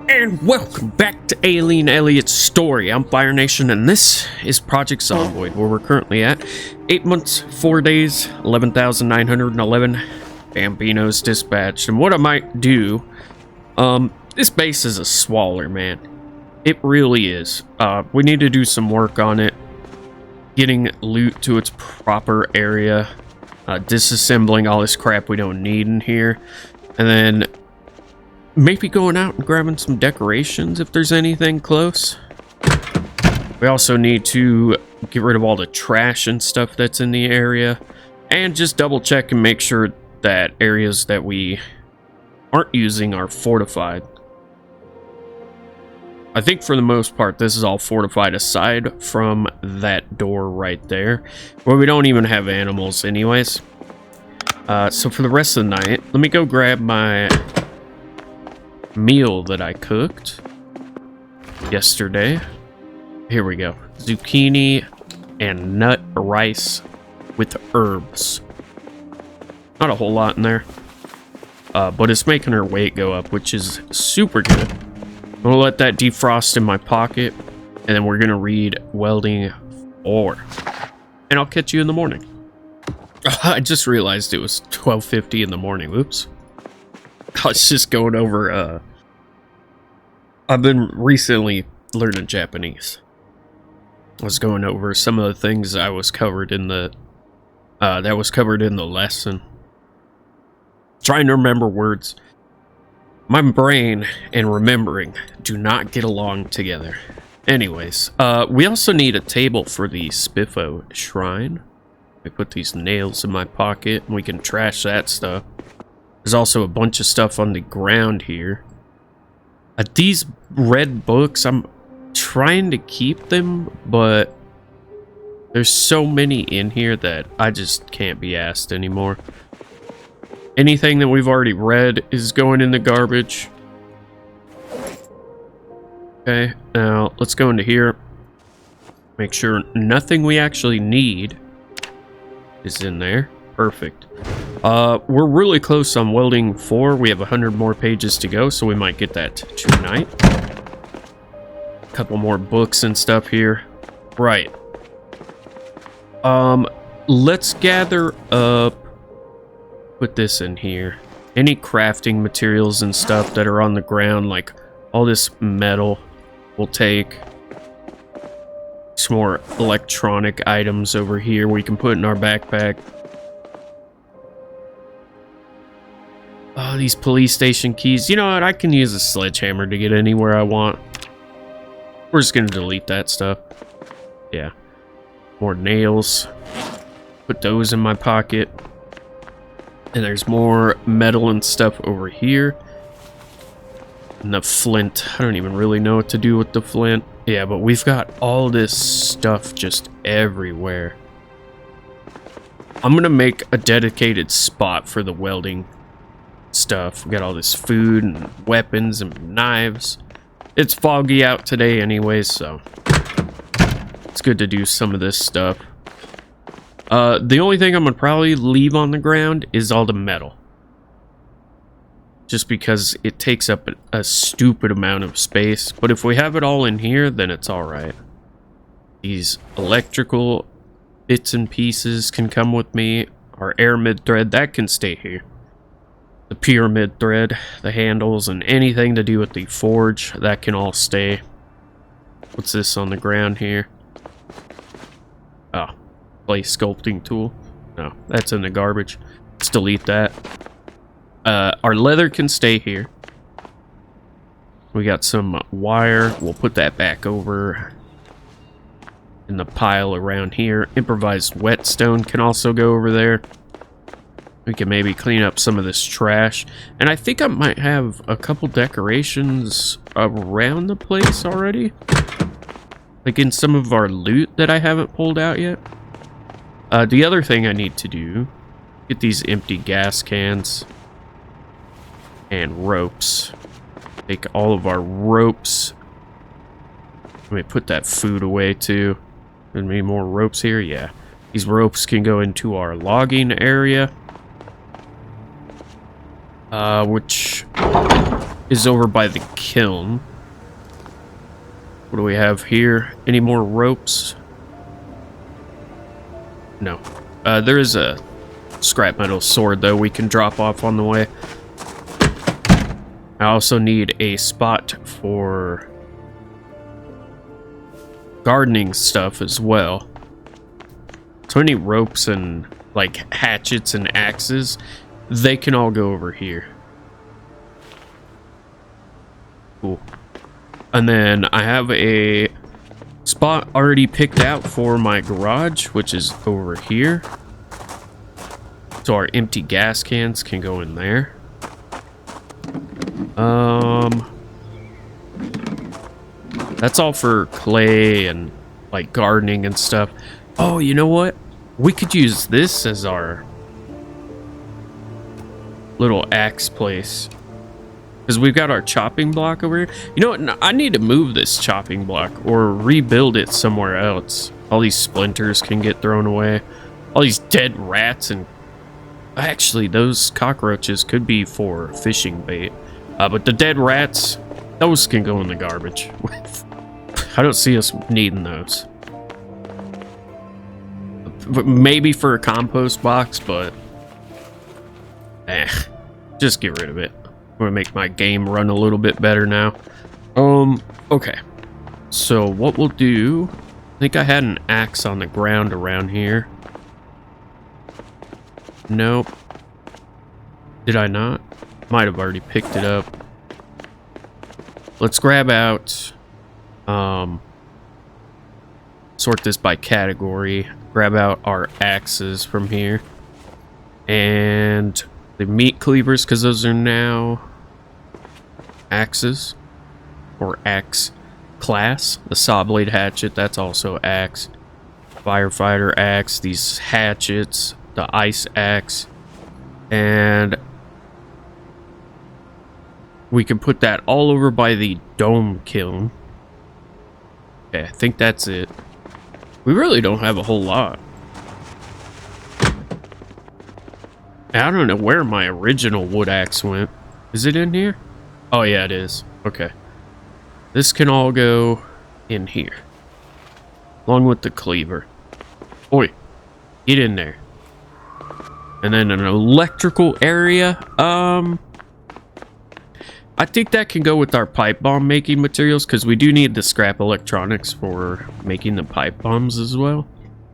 And welcome back to Alien Elliot's story. I'm Fire Nation, and this is Project Zomboid, where we're currently at 8 months, 4 days, 11,911 Bambinos dispatched. And what I might do, this base is a Squalor, man. It really is. We need to do some work on it, getting loot to its proper area, disassembling all this crap we don't need in here, and then maybe going out and grabbing some decorations if there's anything close. We also need to get rid of all the trash and stuff that's in the area, and just double check and make sure that areas that we aren't using are fortified. I think for the most part this is all fortified aside from that door right there, where we don't even have animals anyways. So for the rest of the night, let me go grab my meal that I cooked yesterday. Here we go. Zucchini and nut rice with herbs. Not a whole lot in there, but it's making her weight go up, which is super good. I'm gonna let that defrost in my pocket, and then we're gonna read Welding 4, and I'll catch you in the morning. I just realized it was 12:50 in the morning. Oops. I was just going over, I've been recently learning Japanese. I was going over some of the things I was covered in the, that was covered in the lesson. Trying to remember words. My brain and remembering do not get along together. Anyways, we also need a table for the Spiffo shrine. I put these nails in my pocket and we can trash that stuff. There's also a bunch of stuff on the ground here. These red books, I'm trying to keep them, but there's so many in here that I just can't be asked anymore. Anything that we've already read is going in the garbage. Okay, now let's go into here. Make sure nothing we actually need is in there. Perfect. We're really close on Welding 4. We have 100 more pages to go, so we might get that tonight. A couple more books and stuff here. Right. Let's gather up. Put this in here. Any crafting materials and stuff that are on the ground, like all this metal, we'll take. Some more electronic items over here we can put in our backpack. Oh, these police station keys. You know what? I can use a sledgehammer to get anywhere I want. We're just going to delete that stuff. Yeah. More nails. Put those in my pocket. And there's more metal and stuff over here. And the flint. I don't even really know what to do with the flint. Yeah, but we've got all this stuff just everywhere. I'm going to make a dedicated spot for the welding stuff. We got all this food and weapons and knives. It's foggy out today anyways, so it's good to do some of this stuff. The only thing I'm gonna probably leave on the ground is all the metal, just because it takes up a stupid amount of space. But if we have it all in here, then it's all right. These electrical bits and pieces can come with me. Our aramid thread, that can stay here. The pyramid thread, the handles, and anything to do with the forge, that can all stay. What's this on the ground here? Oh, clay sculpting tool. No, that's in the garbage. Let's delete that. Our leather can stay here. We got some wire. We'll put that back over in the pile around here. Improvised whetstone can also go over there. We can maybe clean up some of this trash. And I think I might have a couple decorations around the place already. Like in some of our loot that I haven't pulled out yet. The other thing I need to do, get these empty gas cans and ropes. Take all of our ropes. Let me put that food away too. Any more ropes here? Yeah. These ropes can go into our logging area. Which is over by the kiln. What do we have here? Any more ropes? No. There is a scrap metal sword, though, we can drop off on the way. I also need a spot for gardening stuff as well. So any ropes and, like, hatchets and axes, they can all go over here. Cool. And then I have a spot already picked out for my garage, which is over here. So our empty gas cans can go in there. That's all for clay and like gardening and stuff. Oh, you know what? We could use this as our little axe place. Because we've got our chopping block over here. You know what? No, I need to move this chopping block or rebuild it somewhere else. All these splinters can get thrown away. All these dead rats and... Actually, those cockroaches could be for fishing bait. But the dead rats, those can go in the garbage. I don't see us needing those. Maybe for a compost box, but... just get rid of it. I'm gonna make my game run a little bit better now. Okay. So what we'll do... I think I had an axe on the ground around here. Nope. Did I not? Might have already picked it up. Let's grab out... sort this by category. Grab out our axes from here. And the meat cleavers, because those are now axes. Or axe class. The saw blade hatchet, that's also axe. Firefighter axe, these hatchets, the ice axe. And we can put that all over by the dome kiln. Okay, I think that's it. We really don't have a whole lot. I don't know where my original wood axe went. Is it in here? Oh yeah, it is. Okay. This can all go in here. Along with the cleaver. Oi, get in there. And then an electrical area. I think that can go with our pipe bomb making materials, because we do need the scrap electronics for making the pipe bombs as well.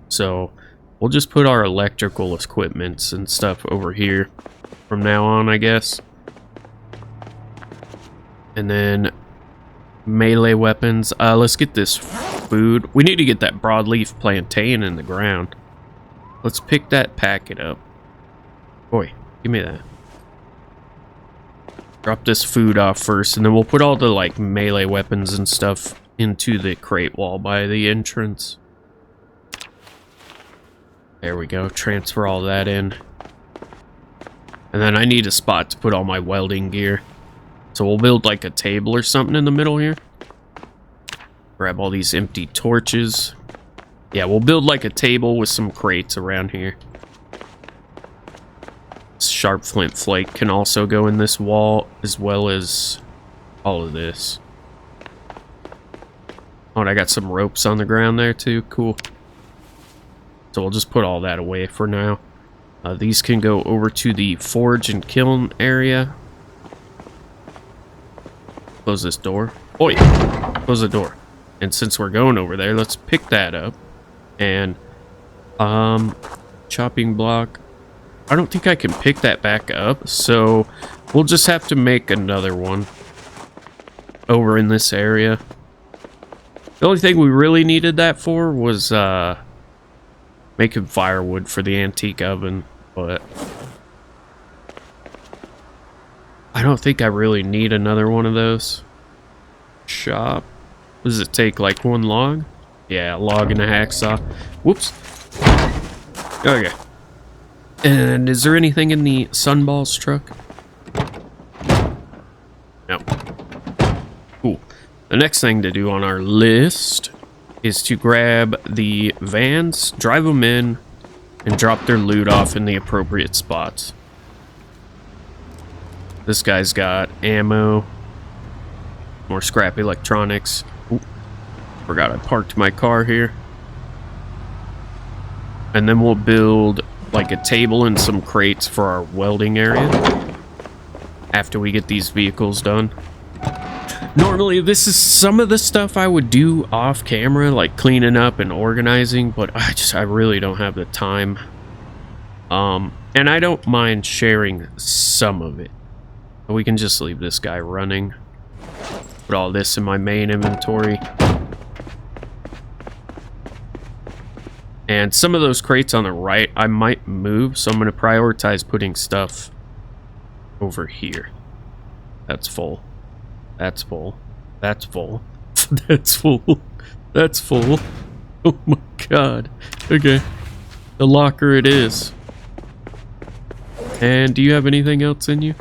So we'll just put our electrical equipments and stuff over here from now on, I guess. And then melee weapons. Let's get this food. We need to get that broadleaf plantain in the ground. Let's pick that packet up. Boy, give me that. Drop this food off first, and then we'll put all the, like, melee weapons and stuff into the crate wall by the entrance. There we go. Transfer all that in. And then I need a spot to put all my welding gear. So we'll build, like, a table or something in the middle here. Grab all these empty torches. Yeah, we'll build, like, a table with some crates around here. Sharp flint flake can also go in this wall, as well as all of this. Oh, and I got some ropes on the ground there too. Cool. So we'll just put all that away for now. These can go over to the forge and kiln area. Close this door. Oi! Close the door. And since we're going over there, let's pick that up. And, chopping block. I don't think I can pick that back up, so we'll just have to make another one over in this area. The only thing we really needed that for was making firewood for the antique oven, but I don't think I really need another one of those. Shop. Does it take like one log? Yeah, a log and a hacksaw. Whoops. Okay. And is there anything in the Sunball's truck? No. Cool. The next thing to do on our list is to grab the vans, drive them in, and drop their loot off in the appropriate spots. This guy's got ammo. More scrap electronics. Ooh, forgot I parked my car here. And then we'll build like a table and some crates for our welding area after we get these vehicles done. Normally, this is some of the stuff I would do off camera, like cleaning up and organizing, but I really don't have the time. And I don't mind sharing some of it. We can just leave this guy running. Put all this in my main inventory. And some of those crates on the right, I might move, so I'm going to prioritize putting stuff over here. That's full. That's full. That's full. That's full. That's full. Oh my god. Okay. The locker it is. And do you have anything else in you?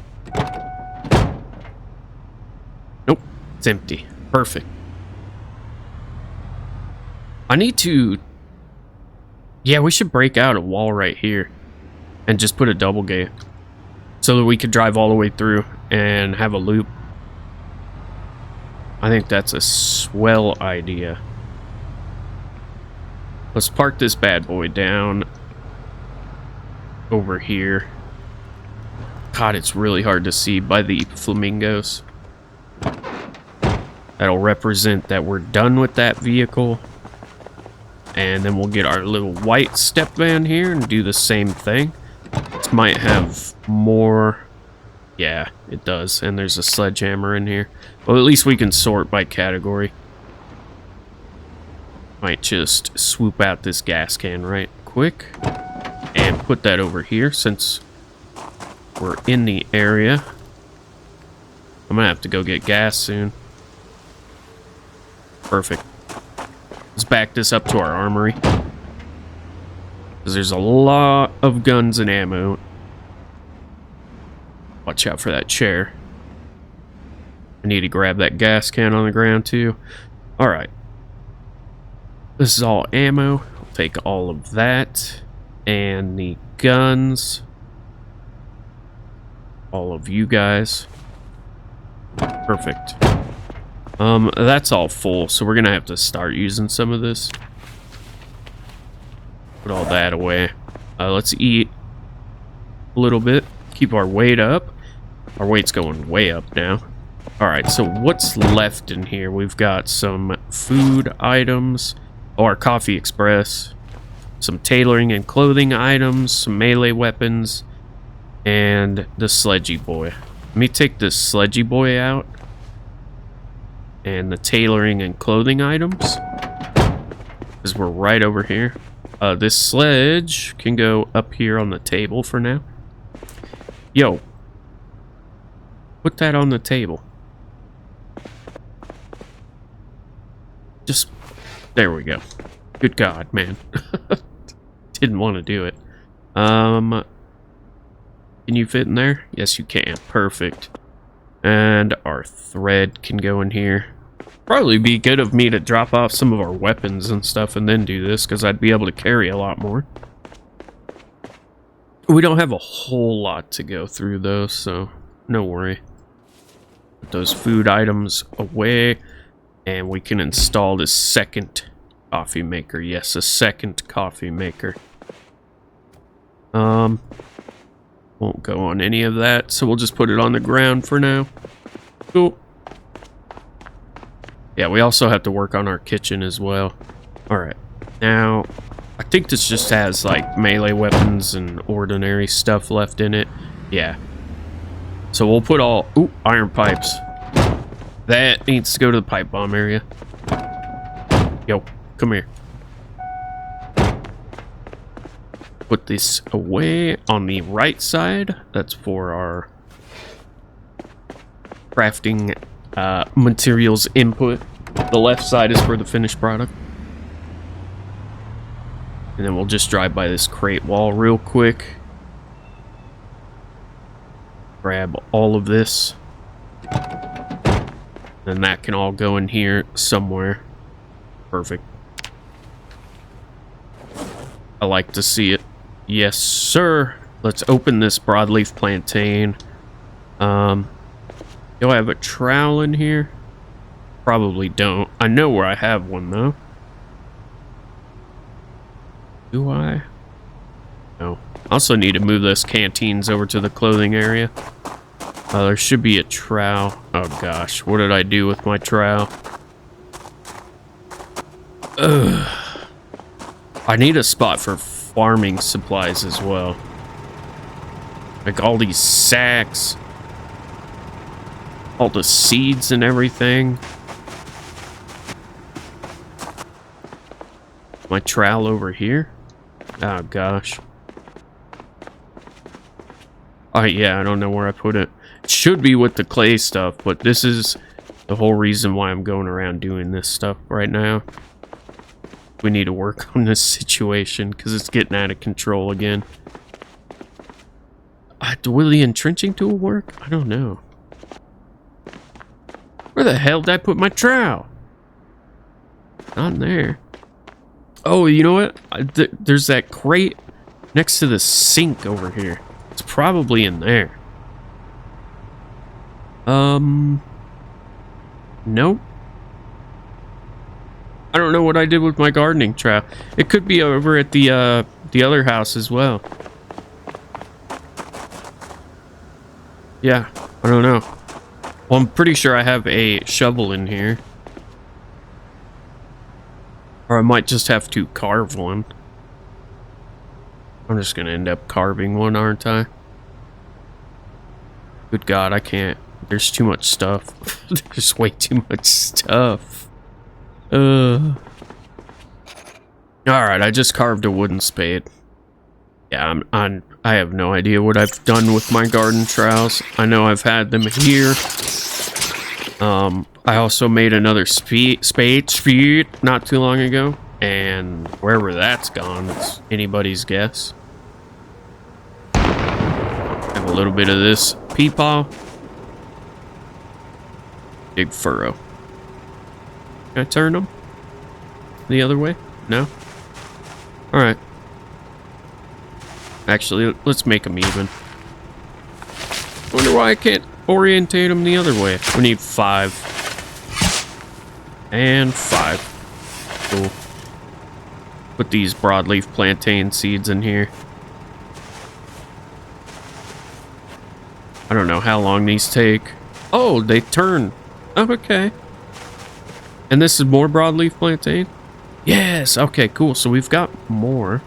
Nope. It's empty. Perfect. I need to... Yeah, we should break out a wall right here and just put a double gate so that we could drive all the way through and have a loop. I think that's a swell idea. Let's park this bad boy down over here. God, it's really hard to see by the flamingos. That'll represent that we're done with that vehicle. And then we'll get our little white step van here and do the same thing. This might have more... Yeah, it does. And there's a sledgehammer in here. Well, at least we can sort by category. Might just swoop out this gas can right quick. And put that over here since we're in the area. I'm gonna have to go get gas soon. Perfect. Let's back this up to our armory. Because there's a lot of guns and ammo. Watch out for that chair. I need to grab that gas can on the ground too. Alright. This is all ammo. I'll take all of that. And the guns. All of you guys. Perfect. That's all full, so we're gonna have to start using some of this. Put all that away. Let's eat a little bit. Keep our weight up. Our weight's going way up now. Alright, so what's left in here? We've got some food items. Oh, our coffee express. Some tailoring and clothing items. Some melee weapons. And the sledgy boy. Let me take this sledgy boy out. And the tailoring and clothing items. Because we're right over here. This sledge can go up here on the table for now. Yo. Put that on the table. Just... There we go. Good God, man. Didn't want to do it. Can you fit in there? Yes, you can. Perfect. And our thread can go in here. Probably be good of me to drop off some of our weapons and stuff and then do this, because I'd be able to carry a lot more. We don't have a whole lot to go through though, so no worry. Put those food items away, and we can install this second coffee maker. Yes, a second coffee maker. Won't go on any of that, so we'll just put it on the ground for now. Cool. Yeah, we also have to work on our kitchen as well. Alright, now, I think this just has, like, melee weapons and ordinary stuff left in it. Yeah. So we'll put all... Ooh, iron pipes. That needs to go to the pipe bomb area. Yo, come here. Put this away on the right side. That's for our crafting materials input. The left side is for the finished product. And then we'll just drive by this crate wall real quick. Grab all of this. And that can all go in here somewhere. Perfect. I like to see it. Yes, sir. Let's open this broadleaf plantain. Do I have a trowel in here? Probably don't. I know where I have one, though. Do I? No. Also need to move those canteens over to the clothing area. There should be a trowel. Oh, gosh. What did I do with my trowel? Ugh. I need a spot for farming supplies as well. Like all these sacks. All the seeds and everything. My trowel over here? Oh, gosh. Oh, yeah, I don't know where I put it. It should be with the clay stuff, but this is the whole reason why I'm going around doing this stuff right now. We need to work on this situation because it's getting out of control again. Will the entrenching tool work? I don't know. Where the hell did I put my trowel? Not in there. Oh, you know what? There's that crate next to the sink over here. It's probably in there. Nope. I don't know what I did with my gardening trowel. It could be over at the other house as well. Yeah, I don't know. Well, I'm pretty sure I have a shovel in here. Or I might just have to carve one. I'm just gonna end up carving one, aren't I? Good God, I can't. There's too much stuff. There's way too much stuff. Alright, I just carved a wooden spade. Yeah, I have no idea what I've done with my garden trowels. I know I've had them here. I also made another spade not too long ago. And wherever that's gone, it's anybody's guess. Have a little bit of this peepaw. Big furrow. Can I turn them the other way? No? Alright. Actually, let's make them even. Wonder why I can't orientate them the other way. We need 5. And 5. Cool. Put these broadleaf plantain seeds in here. I don't know how long these take. Oh, they turn. Oh, okay. And this is more broadleaf plantain? Yes, okay, cool. So we've got more.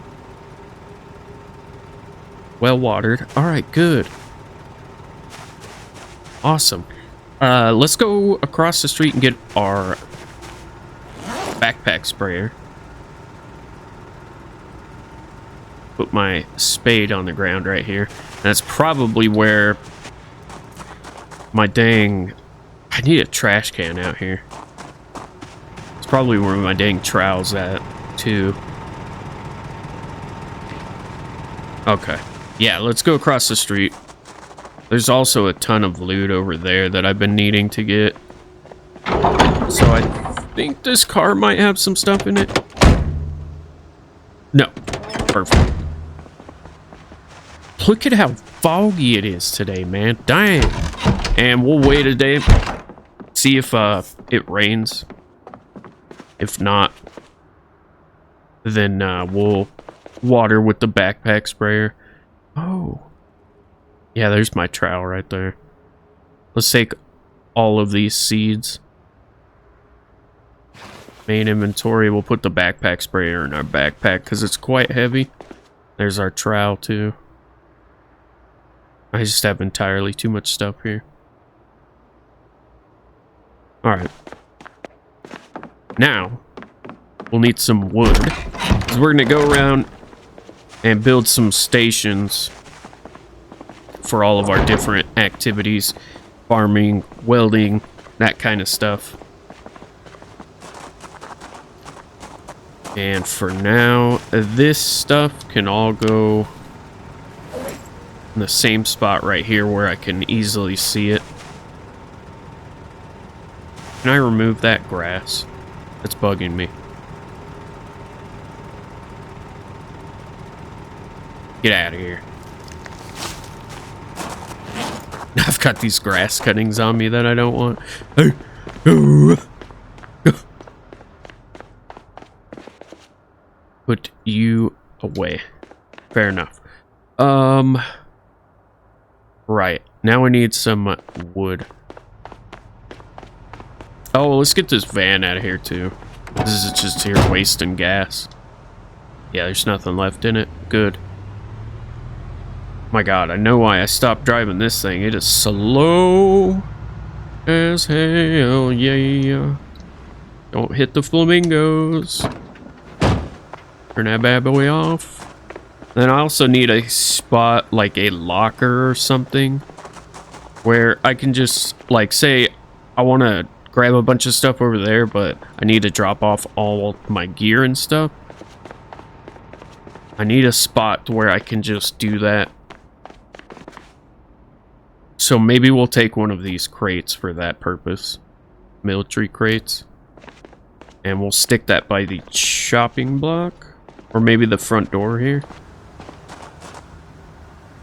Well watered. Alright, good. Awesome. Let's go across the street and get our backpack sprayer. Put my spade on the ground right here. That's probably where my dang... I need a trash can out here. It's probably where my dang trowel's at, too. Okay. Yeah, let's go across the street. There's also a ton of loot over there that I've been needing to get. So I think this car might have some stuff in it. No. Perfect. Look at how foggy it is today, man. Dang. And we'll wait a day. See if it rains. If not, then we'll water with the backpack sprayer. Oh. Yeah, there's my trowel right there. Let's take all of these seeds. Main inventory. We'll put the backpack sprayer in our backpack because it's quite heavy. There's our trowel too. I just have entirely too much stuff here. Alright. Now, we'll need some wood. Because we're going to go around and build some stations for all of our different activities. Farming, welding, that kind of stuff. And for now, this stuff can all go in the same spot right here where I can easily see it. Can I remove that grass? It's bugging me. Get out of here. I've got these grass cuttings on me that I don't want. way. Fair enough. Right. Now we need some wood. Oh, let's get this van out of here, too. This is just here wasting gas. Yeah, there's nothing left in it. Good. My god, I know why I stopped driving this thing. It is slow as hell, yeah. Don't hit the flamingos. Turn that bad boy off. Then I also need a spot, like a locker or something, where I can just, like, say I want to grab a bunch of stuff over there, but I need to drop off all my gear and stuff. I need a spot where I can just do that. So maybe we'll take one of these crates for that purpose. Military crates. And we'll stick that by the shopping block. Or maybe the front door here.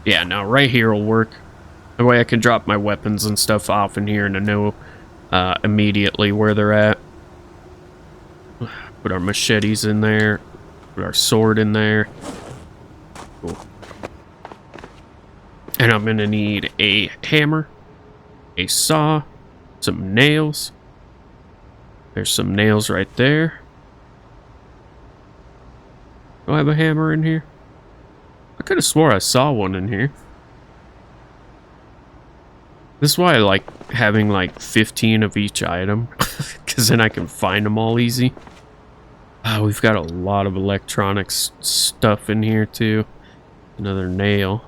Yeah, no, right here will work. That way I can drop my weapons and stuff off in here and I know immediately where they're at. Put our machetes in there. Put our sword in there. Cool. And I'm gonna need a hammer, a saw, some nails. There's some nails right there. Do I have a hammer in here? I could have swore I saw one in here. This is why I like having like 15 of each item, because then I can find them all easy. We've got a lot of electronics stuff in here too. Another nail.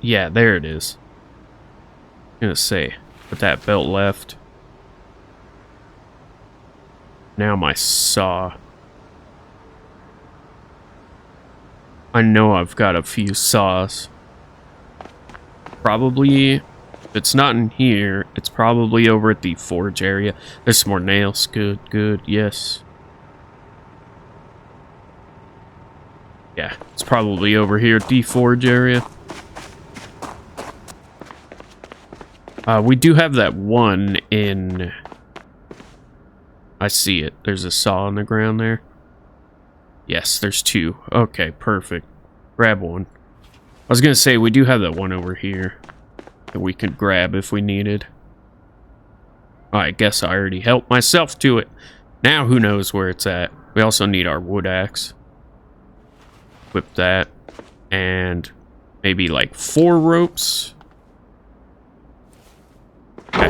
Yeah, there it is. I'm gonna say, put that belt left. Now my saw. I know I've got a few saws. Probably, if it's not in here, it's probably over at the forge area. There's some more nails. Good, yes. Yeah, it's probably over here at the forge area. We do have that one in... I see it. There's a saw on the ground there. Yes, there's two. Okay, perfect. Grab one. I was gonna say, we do have that one over here that we could grab if we needed. I guess I already helped myself to it. Now who knows where it's at. We also need our wood axe. Equip that. And maybe like 4 ropes. Okay.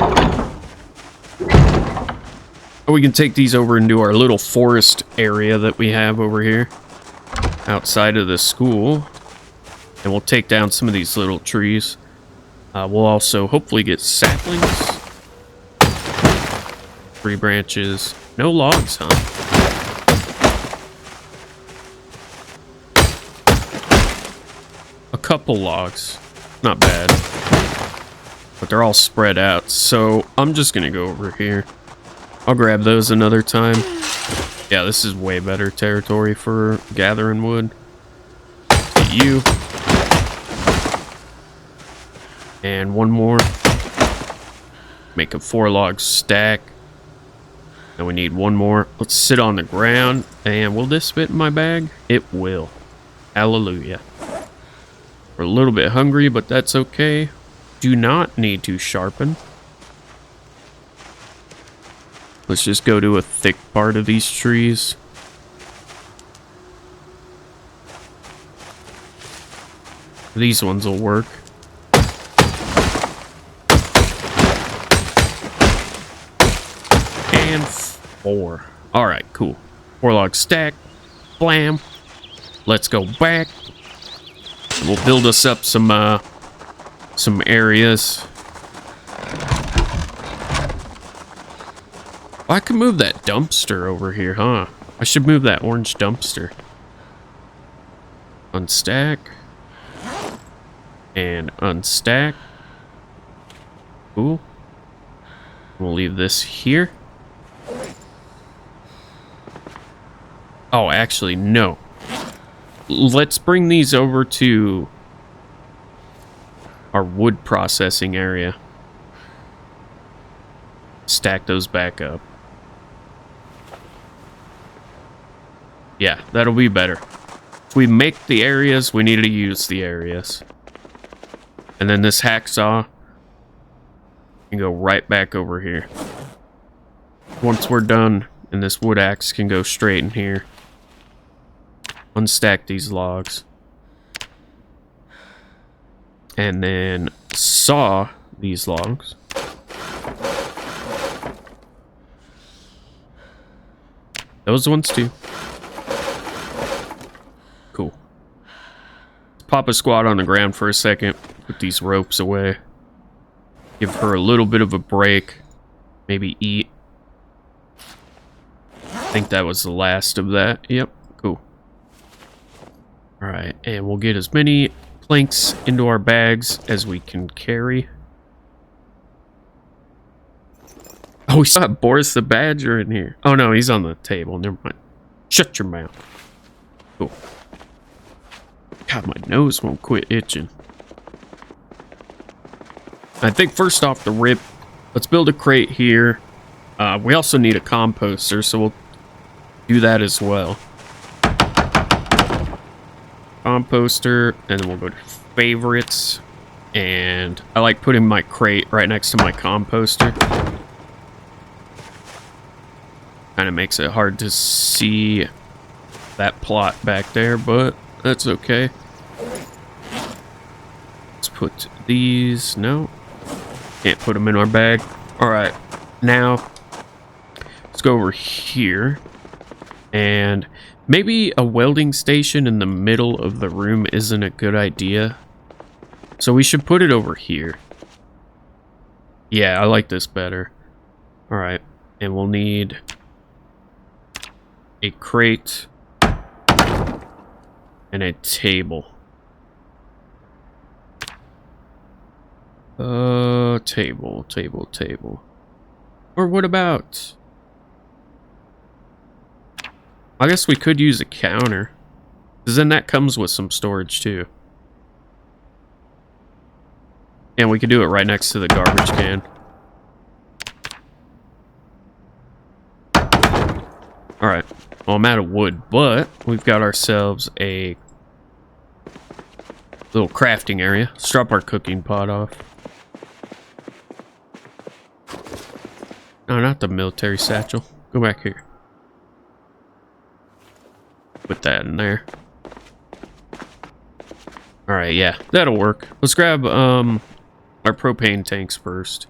We can take these over into our little forest area that we have over here outside of the school, and we'll take down some of these little trees. We'll also hopefully get saplings, 3 branches, no logs, huh? A couple logs, not bad, but they're all spread out, so I'm just gonna go over here. I'll grab those another time. Yeah, this is way better territory for gathering wood. You. And one more. Make a 4-log stack. And we need one more. Let's sit on the ground. And will this fit in my bag? It will. Hallelujah. We're a little bit hungry, but that's okay. Do not need to sharpen. Let's just go to a thick part of these trees. These ones will work. And 4. Alright, cool. 4-log stack. Blam. Let's go back. We'll build us up some areas. I can move that dumpster over here, huh? I should move that orange dumpster. Unstack. And unstack. Cool. We'll leave this here. Oh, actually, no. Let's bring these over to our wood processing area. Stack those back up. Yeah, that'll be better. If we make the areas, we need to use the areas. And then this hacksaw can go right back over here. Once we're done, and this wood axe can go straight in here. Unstack these logs. And then saw these logs. Those ones too. Cool. Let's pop a squat on the ground for a second. Put these ropes away. Give her a little bit of a break. Maybe eat. I think that was the last of that. Yep, cool. Alright, and we'll get as many planks into our bags as we can carry. Oh, we saw Boris the Badger in here. Oh no, he's on the table. Never mind. Shut your mouth. Cool. God, my nose won't quit itching. I think first off the rip, let's build a crate here. We also need a composter, so we'll do that as well. Composter, and then we'll go to favorites. And I like putting my crate right next to my composter. Kind of makes it hard to see that plot back there, but that's okay. Let's put these. No, can't put them in our bag. All right, now let's go over here, and maybe a welding station in the middle of the room isn't a good idea, so we should put it over here. Yeah, I like this better. All right, and we'll need a crate and a table. Table. Or what about... I guess we could use a counter, because then that comes with some storage too. And we could do it right next to the garbage can. Alright, well, I'm out of wood, but we've got ourselves a little crafting area. Let's drop our cooking pot off. No, not the military satchel. Go back here. Put that in there. Alright, yeah, that'll work. Let's grab our propane tanks first.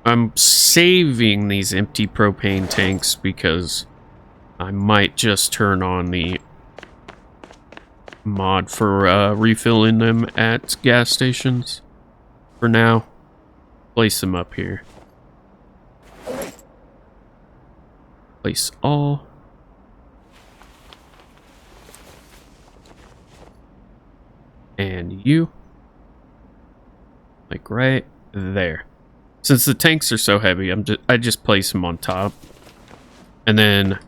I'm saving these empty propane tanks because I might just turn on the mod for refilling them at gas stations. For now, place them up here. Place all. And you. Like right there. Since the tanks are so heavy, I just place them on top. And then,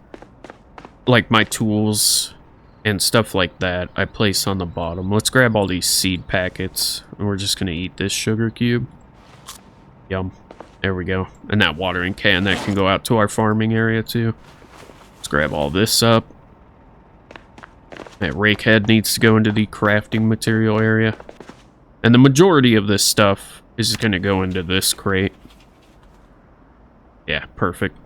like my tools and stuff like that, I place on the bottom. Let's grab all these seed packets. And we're just going to eat this sugar cube. Yum. There we go. And that watering can, that can go out to our farming area too. Let's grab all this up. That rake head needs to go into the crafting material area. And the majority of this stuff is going to go into this crate. Yeah, perfect.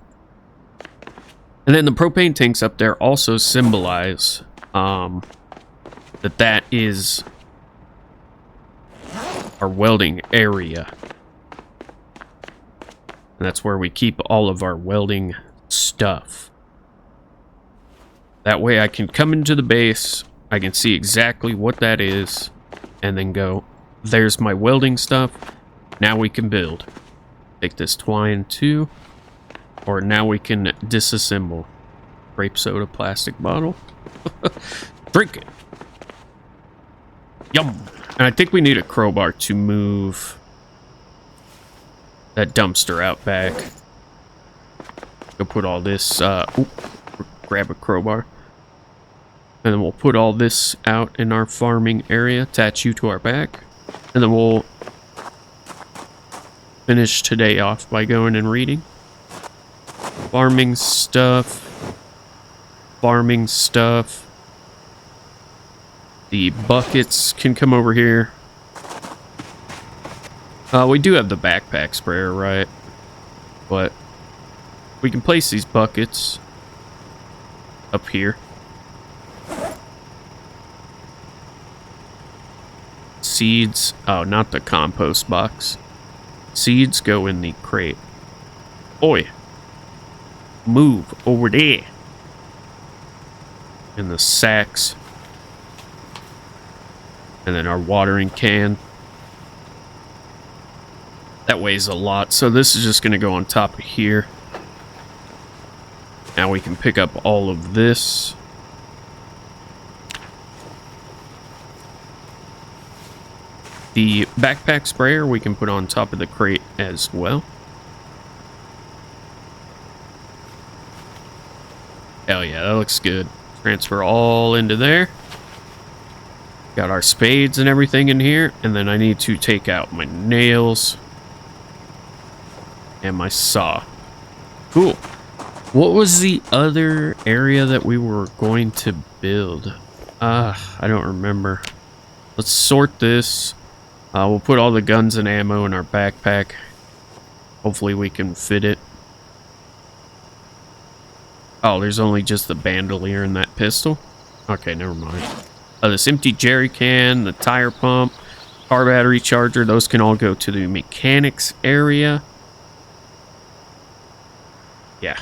And then the propane tanks up there also symbolize that is our welding area. And that's where we keep all of our welding stuff. That way I can come into the base, I can see exactly what that is, and then go, there's my welding stuff. Now we can build. Take this twine too. Or now we can disassemble. Grape soda plastic bottle. Drink it. Yum. And I think we need a crowbar to move that dumpster out back. Go put all this, grab a crowbar. And then we'll put all this out in our farming area, attach you to our back. And then we'll finish today off by going and reading. Farming stuff. farming stuff. The buckets can come over here. We do have the backpack sprayer, right? But we can place these buckets up here. Seeds. Oh, not the compost box. Seeds go in the crate. Oi. Move over there. In the sacks. And then our watering can. That weighs a lot, so this is just going to go on top of here. Now we can pick up all of this. The backpack sprayer we can put on top of the crate as well. Hell yeah, that looks good. Transfer all into there. Got our spades and everything in here. And then I need to take out my nails. And my saw. Cool. What was the other area that we were going to build? I don't remember. Let's sort this. We'll put all the guns and ammo in our backpack. Hopefully we can fit it. Oh, there's only just the bandolier and that pistol? Okay, never mind. This empty jerry can, the tire pump, car battery charger, those can all go to the mechanics area. Yeah.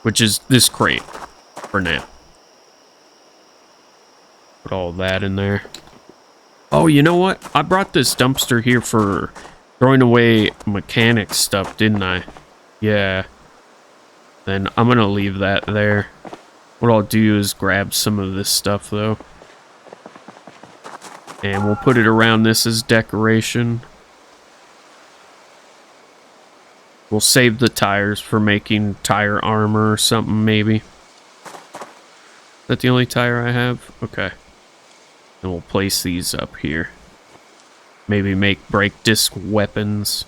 Which is this crate for now. Put all that in there. Oh, you know what? I brought this dumpster here for throwing away mechanic stuff, didn't I? Yeah. Then I'm gonna leave that there. What I'll do is grab some of this stuff, though. And we'll put it around this as decoration. We'll save the tires for making tire armor or something, maybe. Is that the only tire I have? Okay. And we'll place these up here. Maybe make break disc weapons.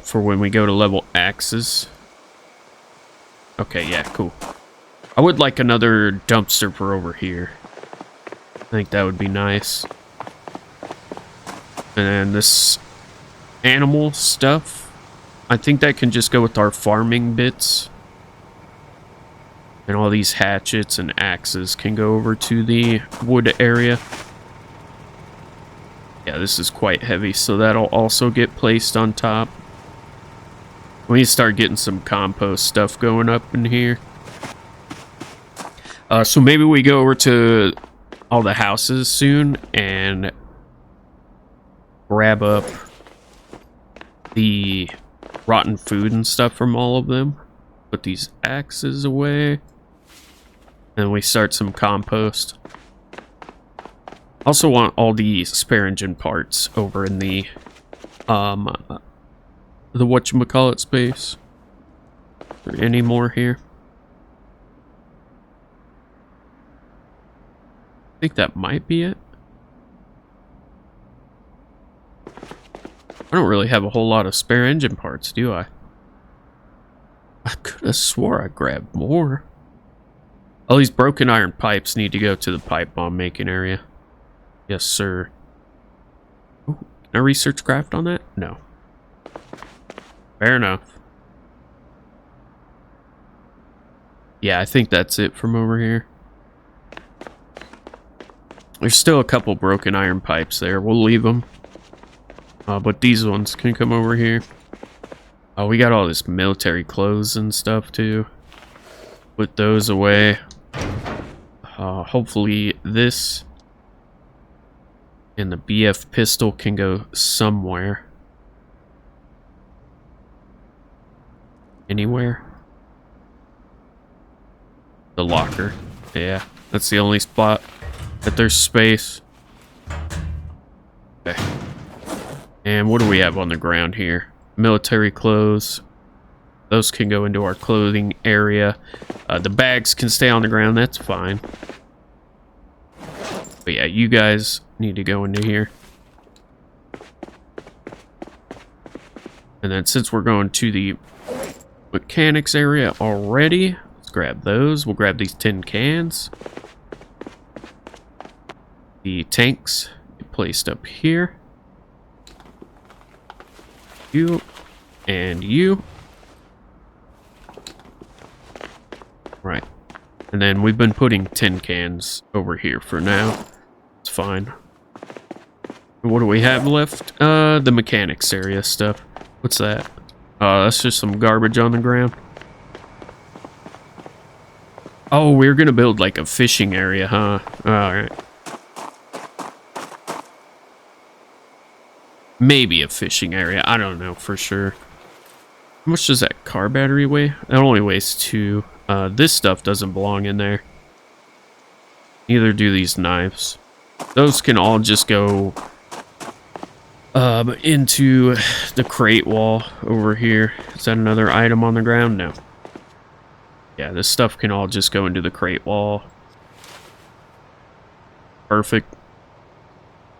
For when we go to level axes. Okay, yeah, cool. I would like another dumpster for over here. I think that would be nice. And then this animal stuff, I think that can just go with our farming bits. And all these hatchets and axes can go over to the wood area. Yeah, this is quite heavy, so that'll also get placed on top. We need to start getting some compost stuff going up in here. So maybe we go over to all the houses soon and grab up the rotten food and stuff from all of them. Put these axes away. And we start some compost. Also want all the spare engine parts over in the whatchamacallit space. Is there any more here? I think that might be it. I don't really have a whole lot of spare engine parts, do I? I could have swore I grabbed more. All these broken iron pipes need to go to the pipe bomb making area. Yes, sir. Ooh, can I research craft on that? No. Fair enough. Yeah, I think that's it from over here. There's still a couple broken iron pipes there. We'll leave them. But these ones can come over here. We got all this military clothes and stuff too. Put those away. Hopefully this and the BF pistol can go somewhere. Anywhere? The locker. Yeah, that's the only spot that there's space. Okay. And what do we have on the ground here? Military clothes. Those can go into our clothing area. The bags can stay on the ground, that's fine. But yeah, you guys need to go into here. And then since we're going to the mechanics area already. Let's grab those. We'll grab these tin cans. The tanks get placed up here. You and you. Right. And then we've been putting tin cans over here for now. It's fine. What do we have left? The mechanics area stuff. What's that? That's just some garbage on the ground. Oh, we're gonna build like a fishing area, huh? Alright. Maybe a fishing area. I don't know for sure. How much does that car battery weigh? It only weighs 2. This stuff doesn't belong in there. Neither do these knives. Those can all just go into the crate wall over here. Is that another item on the ground? No. Yeah, this stuff can all just go into the crate wall. Perfect.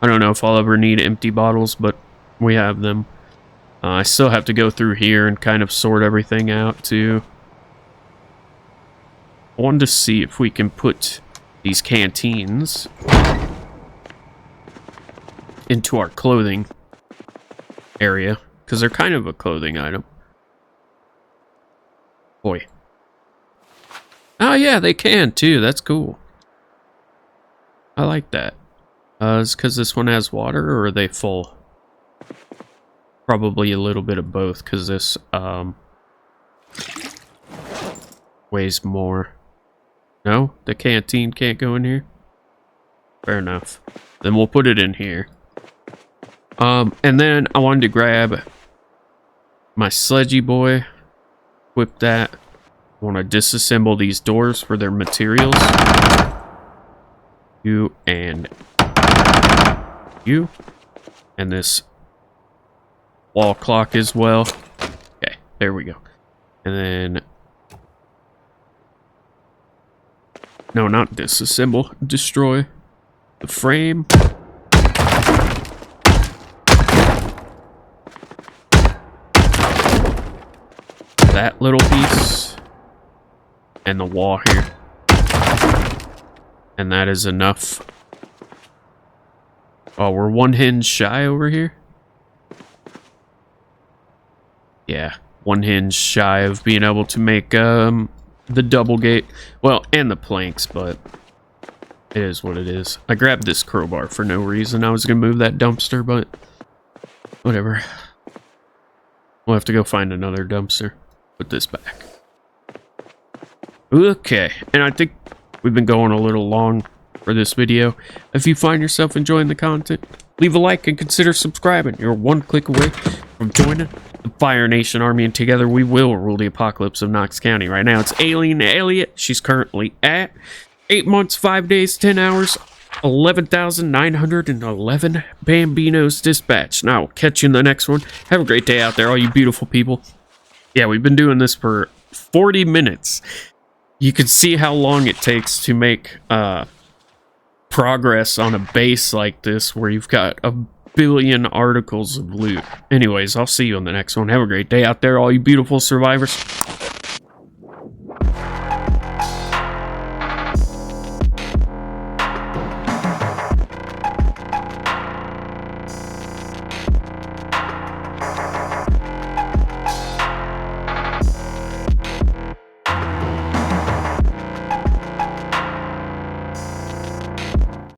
I don't know if I'll ever need empty bottles, but we have them. I still have to go through here and kind of sort everything out too. I wanted to see if we can put these canteens into our clothing area, because they're kind of a clothing item. Boy. Oh yeah, they can too. That's cool. I like that. Is it because this one has water, or are they full? Probably a little bit of both, because this weighs more. No? The canteen can't go in here? Fair enough. Then we'll put it in here. And then I wanted to grab my sledgy boy. Equip that. I want to disassemble these doors for their materials. You and you. And this wall clock as well. Okay, there we go. And then... No, not disassemble. Destroy the frame. That little piece. And the wall here. And that is enough. Oh, we're one hinge shy over here? Yeah, one hinge shy of being able to make the double gate. Well, and the planks, but it is what it is. I grabbed this crowbar for no reason. I was going to move that dumpster, but whatever. We'll have to go find another dumpster. Put this back. Okay, and I think we've been going a little long for this video. If you find yourself enjoying the content, leave a like and consider subscribing. You're one click away from joining the Fire Nation Army, and together we will rule the apocalypse of Knox County. Right now it's Alien Elliot. She's currently at 8 months, 5 days, 10 hours, 11,911 Bambinos dispatched. Now, I'll catch you in the next one. Have a great day out there, all you beautiful people. Yeah, we've been doing this for 40 minutes. You can see how long it takes to make progress on a base like this, where you've got a billion articles of loot. Anyways, I'll see you on the next one. Have a great day out there, all you beautiful survivors.